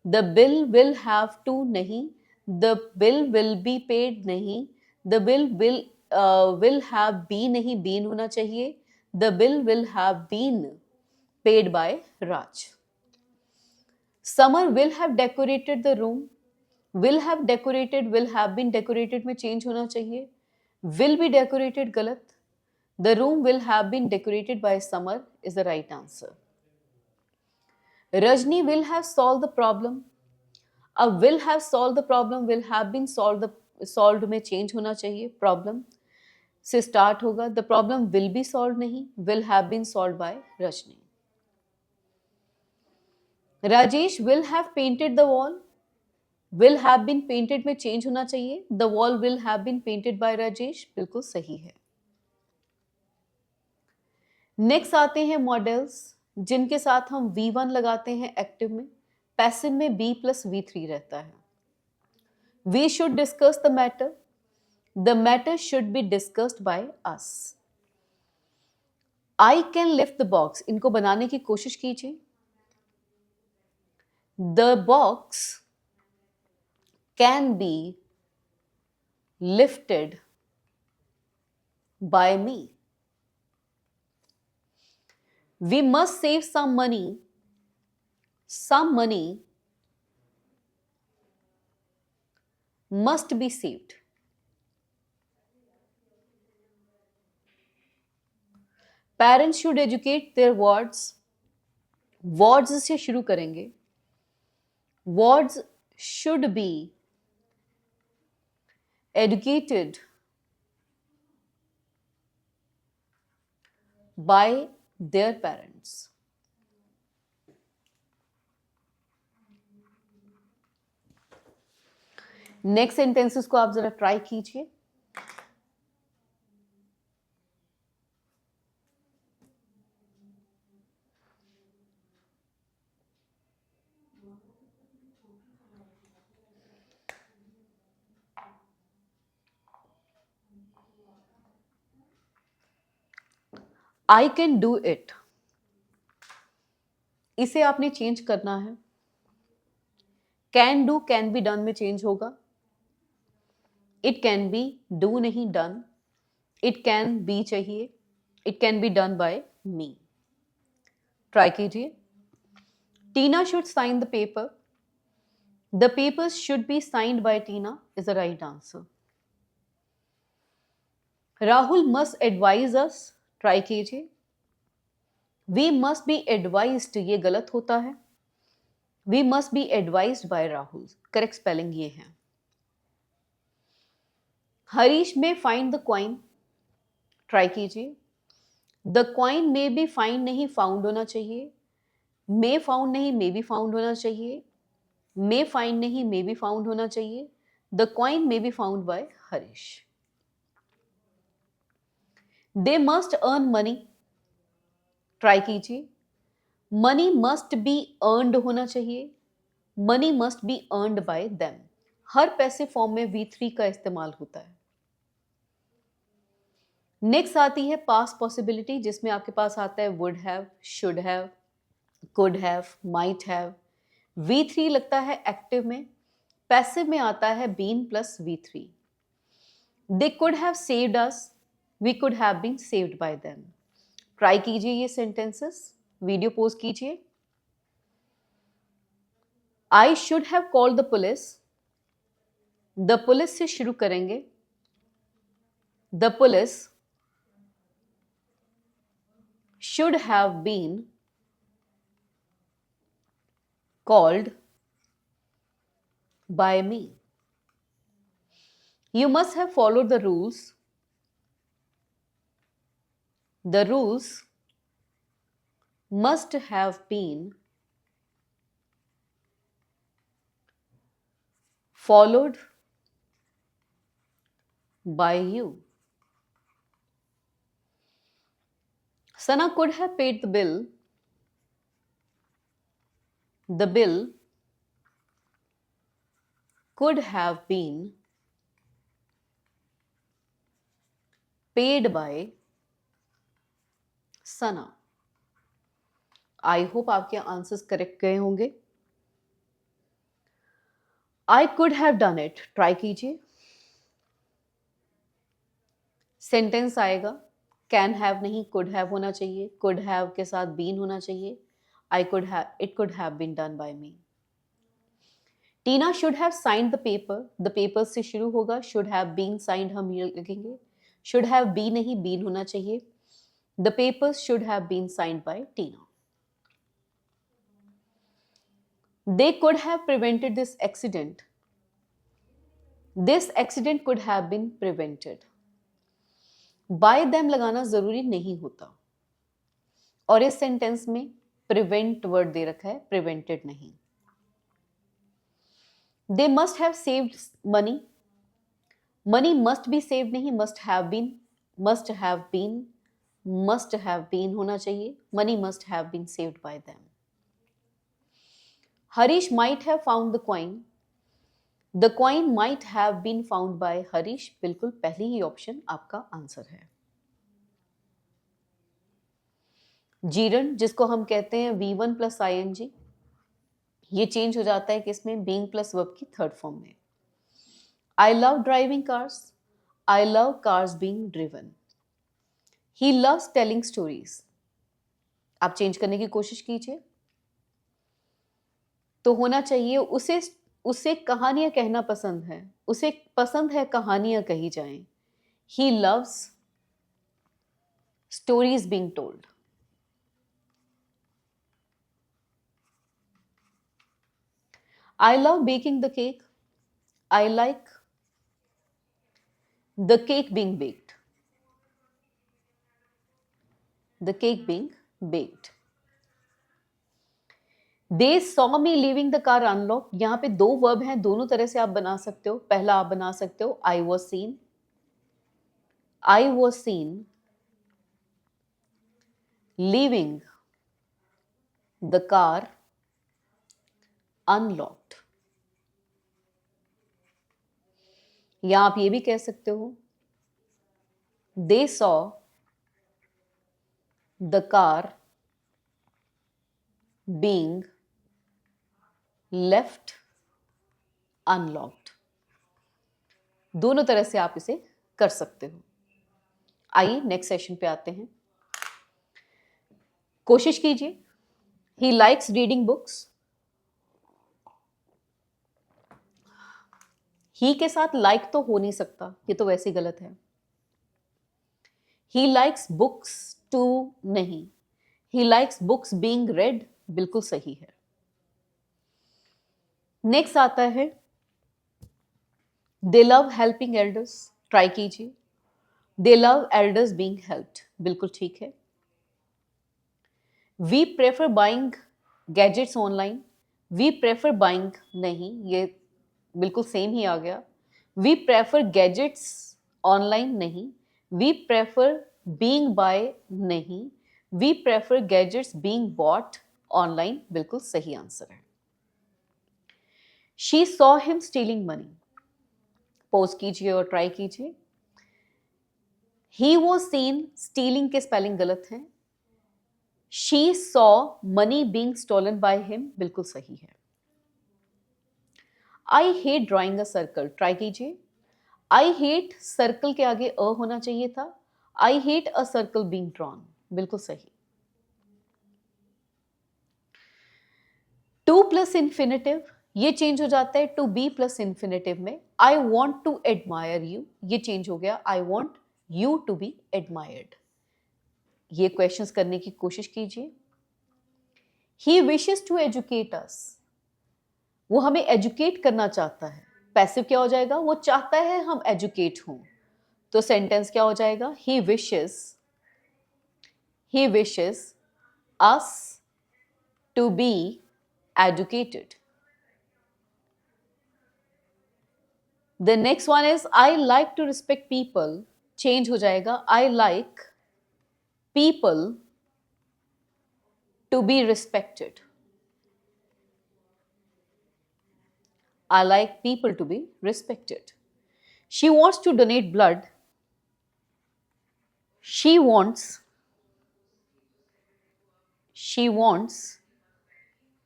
the bill will have to नहीं, the bill will be paid नहीं, the bill will have be नहीं, been होना चाहिए. The bill will have been paid by Raj. Samar will have decorated the room, will have decorated will have been decorated में change होना चाहिए. Will be decorated गलत. The room will have been decorated by Samar is the right answer. Rajni will have solve the problem, अब will have solve the problem will have been solve में change होना चाहिए. Problem से start होगा. The problem will be solve नहीं, will have been solve by Rajni. Rajesh will have painted the wall, will have been painted में change होना चाहिए. The wall will have been painted by Rajesh बिल्कुल सही है. नेक्स्ट आते हैं मॉडल्स जिनके साथ हम V1 लगाते हैं एक्टिव में. पैसिव में B प्लस V3 रहता है. We should discuss the matter. The matter should be discussed by us. I can lift the box. इनको बनाने की कोशिश कीजिए. The box can be lifted by me. We must save some money. Some money must be saved. Parents should educate their wards. Wards से शुरू करेंगे. Wards should be educated by their parents. Next sentences को आप जरा try कीजिए. I can do it, इसे आपने change करना है. Can do can be done में चेंज होगा. इट कैन बी डू नहीं डन. इट कैन बी चाहिए. It can be done by me. Try कीजिए. Tina should sign the paper. The papers should be signed by Tina is the right answer. Rahul must advise us. Try कीजिए. We must be advised ये गलत होता है. We must be advised by Rahul. Correct spelling ये है. हरीश में find the coin. Try कीजिए. The coin में बी फाइंड नहीं फाउंड होना चाहिए. मे फाउंड नहीं मे बी फाउंड होना चाहिए. मे फाइंड नहीं मे बी फाउंड होना चाहिए. The coin may be found by Harish. They must earn money. Try कीजिए. मनी मस्ट बी अर्नड होना चाहिए. Money must be earned by them. हर पैसे फॉर्म में V3 का इस्तेमाल होता है. नेक्स्ट आती है पास्ट पॉसिबिलिटी, जिसमें आपके पास आता है would have, should have, could have, might have. V3 लगता है एक्टिव में. पैसिव में आता है been plus V3. They could have saved us. We could have been saved by them. Try कीजिए ये सेंटेंसेस. वीडियो पोज कीजिए. I should have called the police. The police से शुरू करेंगे. The police should have been called by me. You must have followed the rules. The rules must have been followed by you. Sana could have paid the bill. The bill could have been paid by Sana. I hope आपके answers correct गए होंगे. I could have done it. Try कीजिए. Sentence आएगा. Can have नहीं could have होना चाहिए. Could have के साथ बीन होना चाहिए. I could have, it could have been done by me. Tina should have signed the paper. The paper से शुरू होगा. शुड हैव बीन साइंड हम लिखेंगे. शुड हैव बी नहीं बीन होना चाहिए. The papers should have been signed by Tina. They could have prevented this accident. This accident could have been prevented. By them लगाना जरूरी नहीं होता, और इस सेंटेंस में प्रिवेंट वर्ड दे रखा है, प्रिवेंटेड नहीं. They must have saved money. Money must be saved नहीं, must have been. Must have been, must have been होना चाहिए. Money must have been saved by them. Harish might have found the coin. The coin might have been found by Harish. बिल्कुल पहली ही option आपका answer है. जीरन, जिसको हम कहते हैं V1 प्लस ING, ये चेंज हो जाता है किसमें? बीइंग प्लस वर्ब की थर्ड फॉर्म में. I love driving cars. I love cars being driven. He loves telling stories. आप चेंज करने की कोशिश कीजिए. तो होना चाहिए उसे कहानियां कहना पसंद है. उसे पसंद है कहानियां कही जाएं. He loves stories being told. I love baking the cake. I like the cake being baked. The cake being baked. They saw me leaving the car unlocked. यहाँ पे दो वर्ब हैं, दोनों तरह से आप बना सकते हो. पहला आप बना सकते हो I was seen. I was seen leaving the car unlocked. या आप ये भी कह सकते हो They saw the car being left unlocked. दोनों तरह से आप इसे कर सकते हो. आइए नेक्स्ट सेशन पे आते हैं. कोशिश कीजिए ही लाइक्स रीडिंग बुक्स। ही के साथ लाइक तो हो नहीं सकता, ये तो वैसे ही गलत है। ही लाइक्स बुक्स टू नहीं, he likes books being read बिल्कुल सही है। नेक्स्ट आता है they love helping elders, try कीजिए। They love elders being helped, बिल्कुल ठीक है। We prefer buying gadgets online, we prefer buying नहीं, ये बिल्कुल सेम ही आ गया। वी प्रेफर गैजेट्स ऑनलाइन नहीं, वी प्रेफर बीइंग बाय नहीं, we prefer gadgets being bought online बिल्कुल सही आंसर है। She saw him stealing money, pose कीजिए और ट्राई कीजिए। ही वॉज सीन, स्टीलिंग के स्पेलिंग गलत हैं। She saw money being stolen by him बिल्कुल सही है। I hate drawing a circle, try कीजिए। आई हेट, सर्कल के आगे अ होना चाहिए था। I hate a circle being drawn, बिल्कुल सही। टू प्लस इन्फिनेटिव, ये चेंज हो जाता है टू बी प्लस इन्फिनेटिव में। I want to admire you, ये चेंज हो गया I want you to be admired. ये क्वेश्चंस करने की कोशिश कीजिए। He wishes to educate us, वो हमें एजुकेट करना चाहता है। पैसिव क्या हो जाएगा, वो चाहता है हम एजुकेट हों, तो सेंटेंस क्या हो जाएगा, he wishes us to be educated. The next one is I like to respect people, change हो जाएगा I like people to be respected. I like people to be respected. She wants to donate blood. She wants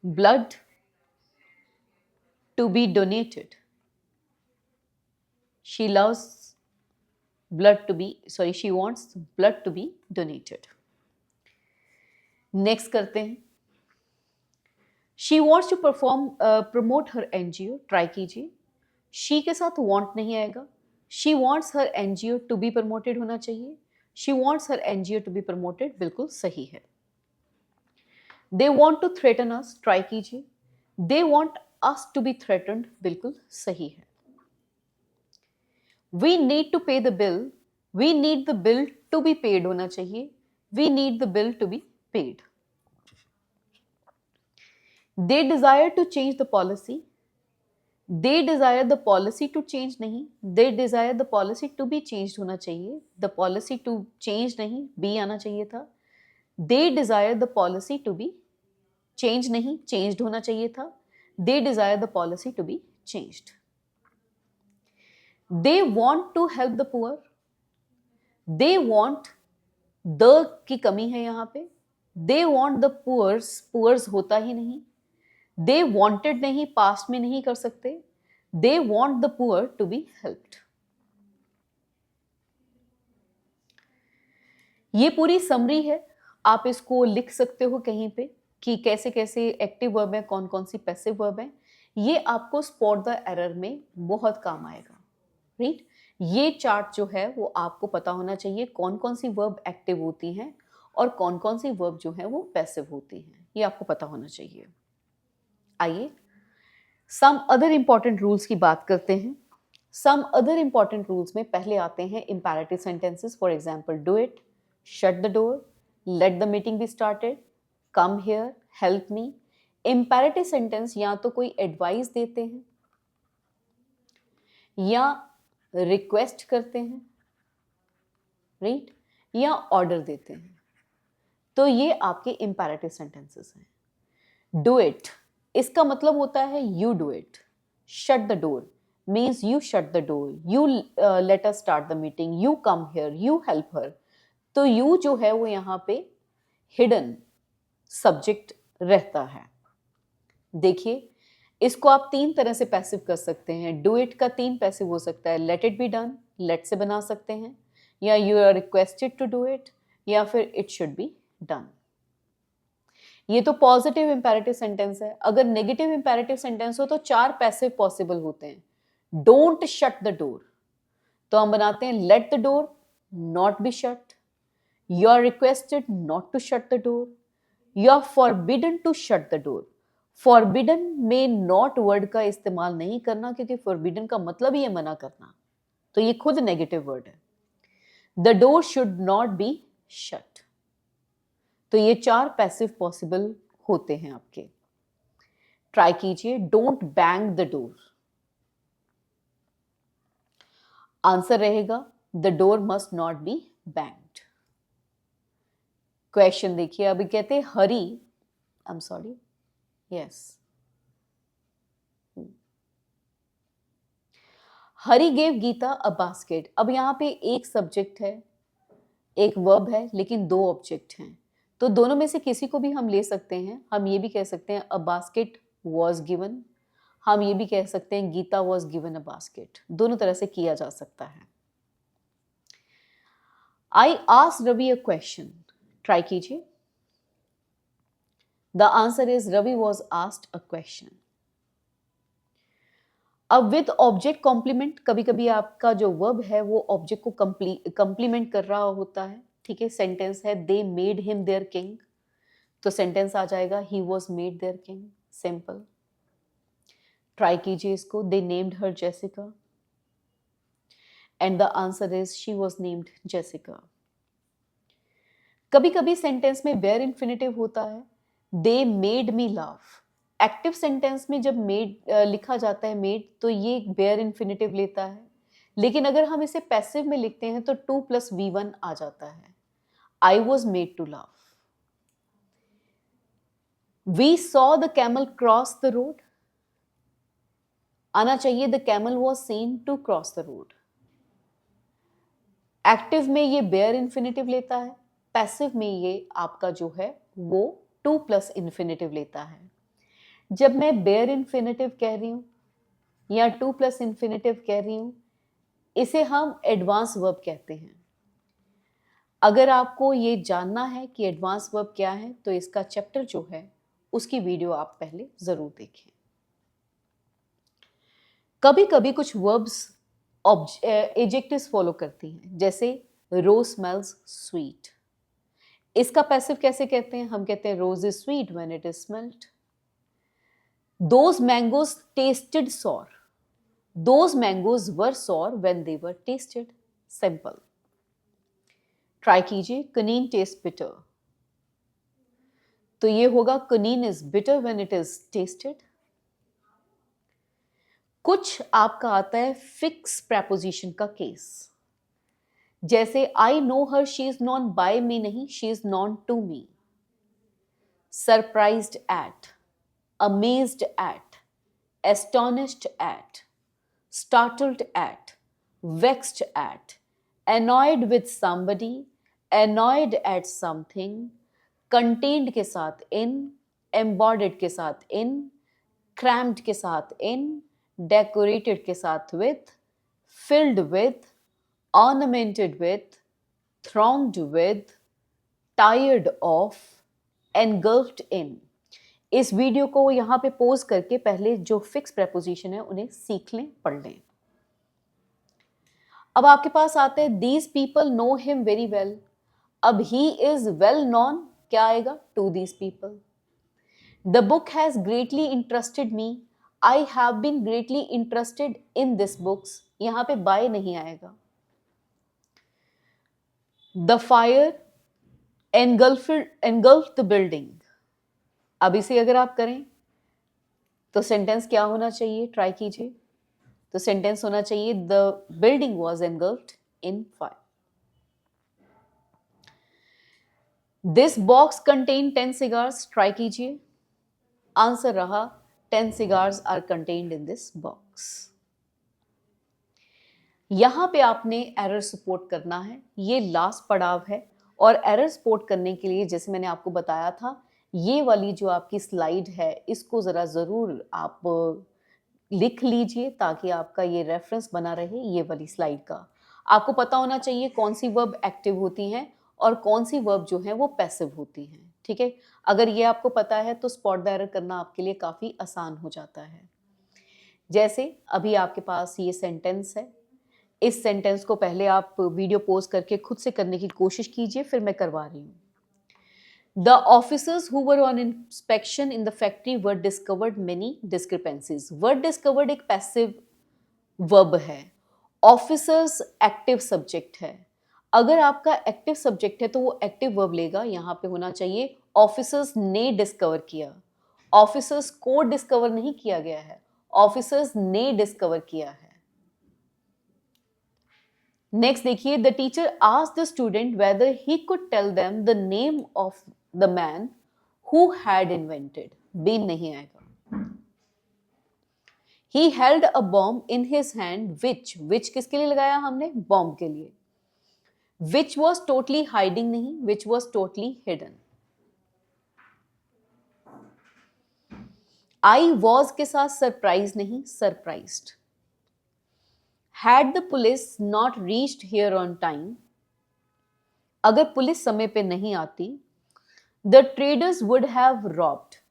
blood to be donated. She wants blood to be donated. Next करते हैं। She wants to promote her NGO. Try कीजिए। She के साथ want नहीं आएगा। She wants her NGO to be promoted होना चाहिए। She wants her NGO to be promoted बिल्कुल सही है। They want to threaten us. Try कीजिए। They want us to be threatened बिल्कुल सही है। We need to pay the bill. We need the bill to be paid होना चाहिए। We need the bill to be paid. They desire to change the policy. They desire the policy to change नहीं, they desire the policy to be changed होना चाहिए। The policy to change नहीं, be आना चाहिए था। They desire the policy to be changed नहीं, changed होना चाहिए था। They desire the policy to be changed. They want to help the poor. They want, the की कमी है यहाँ पे। They want the poors होता ही नहीं। They wanted नहीं, past में नहीं कर सकते। They want the poor to be helped. ये पूरी समरी है, आप इसको लिख सकते हो कहीं पे कि कैसे कैसे एक्टिव वर्ब है, कौन कौन सी पैसिव वर्ब है। ये आपको स्पॉट द एरर में बहुत काम आएगा, राइट। ये चार्ट जो है वो आपको पता होना चाहिए कौन कौन सी वर्ब एक्टिव होती हैं और कौन कौन सी वर्ब जो है वो पैसिव होती हैं, ये आपको पता होना चाहिए। आइए सम अदर इंपॉर्टेंट रूल्स की बात करते हैं। सम अदर इंपॉर्टेंट रूल्स में पहले आते हैं imperative sentences. For example, do it, shut the door, let the meeting be started, come here, help me. Imperative sentence या तो कोई एडवाइस देते हैं या रिक्वेस्ट करते हैं, राइट, या ऑर्डर देते हैं, तो ये आपके इंपैरेटिव सेंटेंसेस हैं। डू इट, इसका मतलब होता है you do it. Shut the door means you shut the door, you let us start the meeting, you come here, you help her. तो यू जो है वो यहाँ पे हिडन सब्जेक्ट रहता है। देखिए इसको आप तीन तरह से पैसिव कर सकते हैं। डू इट का तीन पैसिव हो सकता है, let it be done, let से बना सकते हैं, या you are requested to do it, या फिर इट शुड बी डन। ये तो पॉजिटिव इंपेरेटिव सेंटेंस है। अगर नेगेटिव इंपेरेटिव सेंटेंस हो तो 4 पैसिव पॉसिबल होते हैं। डोंट शट द डोर, तो हम बनाते हैं let the door not be shut, you are requested not to shut the door, you are forbidden to shut the door. Forbidden में not word का इस्तेमाल नहीं करना, क्योंकि फॉरबिडन का मतलब ही है मना करना, तो ये खुद नेगेटिव वर्ड है। The door should not be shut, तो ये 4 पैसिव पॉसिबल होते हैं आपके। ट्राई कीजिए। Don't bang the door, answer रहेगा the door must not be banged. Question देखिए, अभी कहते हैं Hari, I am sorry, yes, Hari gave Gita a basket. अब यहाँ पे एक सब्जेक्ट है, एक वर्ब है, लेकिन 2 ऑब्जेक्ट हैं, तो दोनों में से किसी को भी हम ले सकते हैं। हम ये भी कह सकते हैं अ बास्केट वॉज गिवन, हम ये भी कह सकते हैं Gita was given a basket, दोनों तरह से किया जा सकता है। I asked Ravi a question, try कीजिए। The answer is Ravi was asked a question. अब विद ऑब्जेक्ट कॉम्प्लीमेंट, कभी कभी आपका जो वर्ब है वो ऑब्जेक्ट को कॉम्प्लीमेंट कर रहा होता है, ठीक है। सेंटेंस है they made him there king, तो सेंटेंस आ जाएगा he was made their king, simple. Try कीजिए इसको। They named her Jessica, and the answer is she was named Jessica. कभी कभी सेंटेंस में बेयर इन्फिनेटिव होता है, they made me laugh. Active sentence में जब मेड लिखा जाता है मेड, तो ये बेयर इन्फिनेटिव लेता है, लेकिन अगर हम इसे पैसिव में लिखते हैं तो 2 + V1 आ जाता है। I was made to laugh. We saw the camel cross the road, आना चाहिए the camel was seen to cross the road. Active में ये बेयर इन्फिनेटिव लेता है, पैसिव में ये आपका जो है वो 2 + इन्फिनेटिव लेता है। जब मैं बेयर इन्फिनेटिव कह रही हूं या 2 + इन्फिनेटिव कह रही हूं, इसे हम एडवांस वर्ब कहते हैं। अगर आपको ये जानना है कि एडवांस वर्ब क्या है, तो इसका चैप्टर जो है उसकी वीडियो आप पहले जरूर देखें। कभी कभी कुछ वर्ब्स एजेक्टिव्स फॉलो करती हैं, जैसे रोज स्मेल्स स्वीट। इसका पैसिव कैसे कहते हैं? हम कहते हैं rose is sweet when it is smelled. Those mangoes tasted sour, those mangoes were sour when they were tested, simple. Try कीजिए। कनीन टेस्ट बिटर, तो ये होगा quinine is bitter when it is tested. कुछ आपका आता है fix preposition का केस, जैसे I know her, she is known by me नहीं, she is non to me. Surprised at, amazed at, astonished at, startled at, vexed at, annoyed with somebody, annoyed at something, contained के साथ in, embodied के साथ in, crammed के साथ in, decorated के साथ with, filled with, ornamented with, thronged with, tired of, engulfed in। इस video को यहाँ पे पॉज करके पहले जो फिक्स प्रेपोजिशन है उन्हें सीख लें, पढ़ लें। अब आपके पास आते हैं these people know him very well. अब ही इज वेल नॉन, क्या आएगा? To these people. The book has greatly interested me, I have been greatly interested in this books, यहाँ पे बाय नहीं आएगा। The fire engulfed the building, अब इसे अगर आप करें तो सेंटेंस क्या होना चाहिए? ट्राई कीजिए। तो सेंटेंस होना चाहिए the building was engulfed in fire. This box contain 10 cigars, try कीजिए। आंसर रहा 10 cigars are contained in this box. यहां पे आपने एरर सपोर्ट करना है, ये लास्ट पड़ाव है। और एरर सपोर्ट करने के लिए, जैसे मैंने आपको बताया था, ये वाली जो आपकी स्लाइड है इसको ज़रा ज़रूर आप लिख लीजिए, ताकि आपका ये रेफरेंस बना रहे ये वाली स्लाइड का। आपको पता होना चाहिए कौन सी वर्ब एक्टिव होती हैं और कौन सी वर्ब जो है वो पैसिव होती हैं। ठीक है, अगर ये आपको पता है तो स्पॉट द एरर करना आपके लिए काफ़ी आसान हो जाता है। जैसे अभी आपके पास ये सेंटेंस है, इस सेंटेंस को पहले आप वीडियो पॉज करके खुद से करने की कोशिश कीजिए, फिर मैं करवा रही हूँ। The officers who were on inspection in the factory were discovered many discrepancies. Word discovered एक passive verb है, ऑफिसर्स एक्टिव सब्जेक्ट है। अगर आपका एक्टिव सब्जेक्ट है तो वो एक्टिव वर्ब लेगा, यहां पे होना चाहिए ऑफिसर्स ने डिस्कवर किया। ऑफिसर्स को डिस्कवर नहीं किया गया है, ऑफिसर्स ने डिस्कवर किया है। नेक्स्ट देखिए, the teacher asked the student whether he could tell them the name of the man who had invented. Been नहीं आएगा। He held a bomb in his hand which किसके लिए लगाया हमने? बॉम्ब के लिए। Which was totally hiding नहीं, which was totally hidden. I was के साथ surprised नहीं, surprised. Had the police not reached here on time, अगर पुलिस समय पे नहीं आती, the traders would have robbed.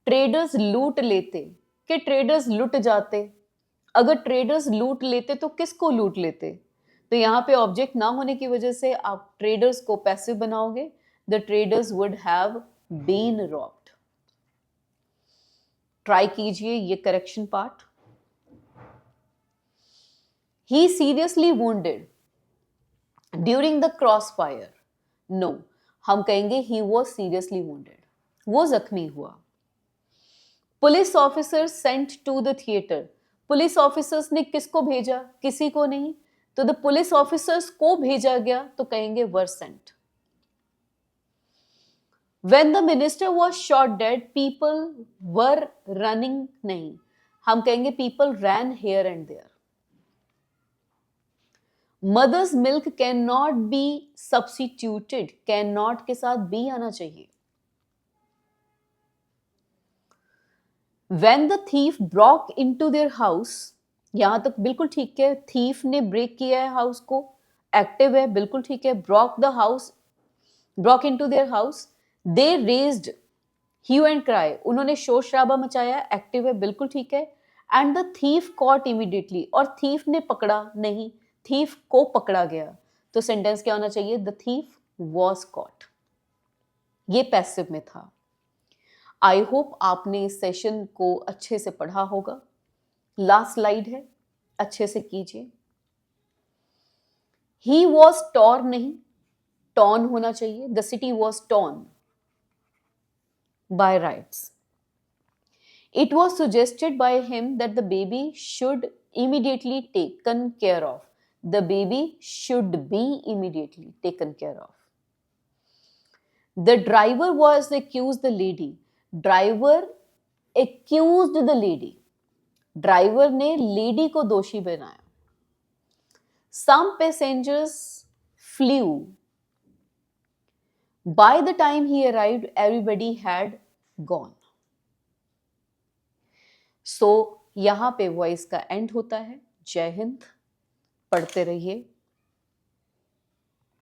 Traders लूट लेते, कि traders लुट जाते। अगर ट्रेडर्स लूट लेते तो किसको लूट लेते? तो यहां पे ऑब्जेक्ट ना होने की वजह से आप ट्रेडर्स को पैसिव बनाओगे। The traders would have been robbed. Try कीजिए ये correction part. He seriously wounded during the cross fire. No, हम कहेंगे ही वॉज सीरियसली वुंडेड, वो जख्मी हुआ। Police officer sent to the theatre. Police officers ने किसको भेजा? किसी को नहीं, तो द पुलिस ऑफिसर्स को भेजा गया, तो कहेंगे were sent. When the minister was shot dead people were running नहीं, हम कहेंगे people ran here and there. Mother's milk can not be substituted, can not के साथ बी आना चाहिए। When the thief broke into their house, यहां तक बिल्कुल ठीक है। थीफ ने ब्रेक किया है हाउस को, एक्टिव है, बिल्कुल ठीक है। Broke the house, broke into their house. They raised hue and cry, उन्होंने शोर शराबा मचाया, एक्टिव है, बिल्कुल ठीक है। And the thief caught immediately, और थीफ ने पकड़ा नहीं, थीफ को पकड़ा गया। तो सेंटेंस क्या होना चाहिए? The thief was caught. ये पैसिव में था। आई होप आपने इस सेशन को अच्छे से पढ़ा होगा। लास्ट स्लाइड है, अच्छे से कीजिए। ही वॉज टॉर्न नहीं, टॉर्न होना चाहिए। The city was torn by riots. It was suggested by him that the baby should immediately taken care of. The baby should be immediately taken care of. The driver was accuse the lady. Driver accused the lady, driver ने lady को दोषी बनाया। Some passengers flew, by the time he arrived everybody had gone. So यहां पे voice का and होता है। जय हिंद, पढ़ते रहिए।